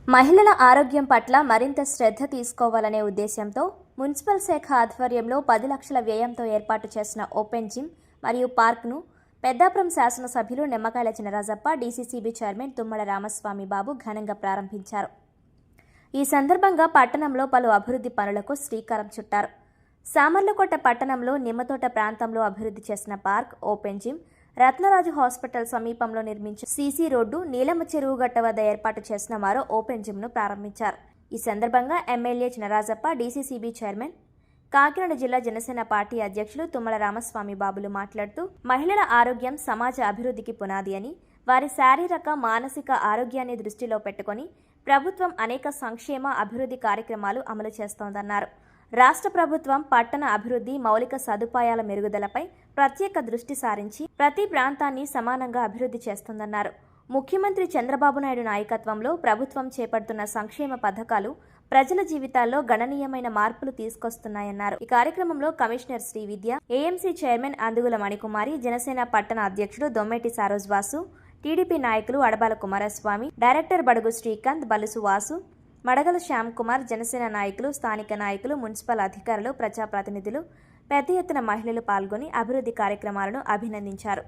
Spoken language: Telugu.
మహిళల ఆరోగ్యం పట్ల మరింత శ్రద్ధ తీసుకోవాలనే ఉద్దేశంతో మున్సిపల్ శాఖ ఆధ్వర్యంలో 10 లక్షల వ్యయంతో ఏర్పాటు చేసిన ఓపెన్ జిమ్ మరియు పార్క్ను పెద్దాపురం శాసనసభ్యులు నిమ్మకాయల చినరాజప్ప, డీసీసీబీ చైర్మన్ తుమ్మల రామస్వామి బాబు ఘనంగా ప్రారంభించారు. ఈ సందర్భంగా పట్టణంలో పలు అభివృద్ధి పనులకు శ్రీకారం చుట్టారు. సామర్లకోట పట్టణంలో నిమ్మతోట ప్రాంతంలో అభివృద్ధి చేసిన park, open gym, Ratnaraju hospital సమీపంలో నిర్మించిన సీసీ రోడ్డు, నీలమ్మ చెరువు గట్ట వద్ద ఏర్పాటు చేసిన మరో ఓపెన్ జిమ్ను ప్రారంభించారు. ఈ సందర్భంగా MLA Chinarajappa, DCCB chairman, Kakinada జిల్లా జనసేన పార్టీ అధ్యక్షులు తుమ్మల రామస్వామి బాబులు మాట్లాడుతూ, మహిళల ఆరోగ్యం సమాజ అభివృద్ధికి పునాది అని, వారి శారీరక, మానసిక ఆరోగ్యాన్ని దృష్టిలో పెట్టుకుని ప్రభుత్వం అనేక సంక్షేమ, అభివృద్ధి కార్యక్రమాలు అమలు చేస్తోందన్నారు. రాష్ట్ర ప్రభుత్వం పట్టణ అభివృద్ధి, మౌలిక సదుపాయాల మెరుగుదలపై ప్రత్యేక దృష్టి సారించి ప్రతి ప్రాంతాన్ని సమానంగా అభివృద్ధి చేస్తుందన్నారు. ముఖ్యమంత్రి చంద్రబాబు నాయుడు నాయకత్వంలో ప్రభుత్వం చేపడుతున్న సంక్షేమ పథకాలు ప్రజల జీవితాల్లో గణనీయమైన మార్పులు తీసుకొస్తున్నాయన్నారు. ఈ కార్యక్రమంలో commissioner Srividya, AMC chairman Andugula Manikumari, Janasena పట్టణ అధ్యక్షుడు దొమ్మేటి సరోజ్ వాసు, టీడీపీ నాయకులు అడబాల కుమారస్వామి, డైరెక్టర్ బడుగు శ్రీకాంత్, బలుసు వాసు, మడగల శ్యామ్ కుమార్, జనసేన నాయకులు, స్థానిక నాయకులు, మున్సిపల్ అధికారులు, ప్రజాప్రతినిధులు, పెద్ద ఎత్తున మహిళలు పాల్గొని అభివృద్ధి కార్యక్రమాలను అభినందించారు.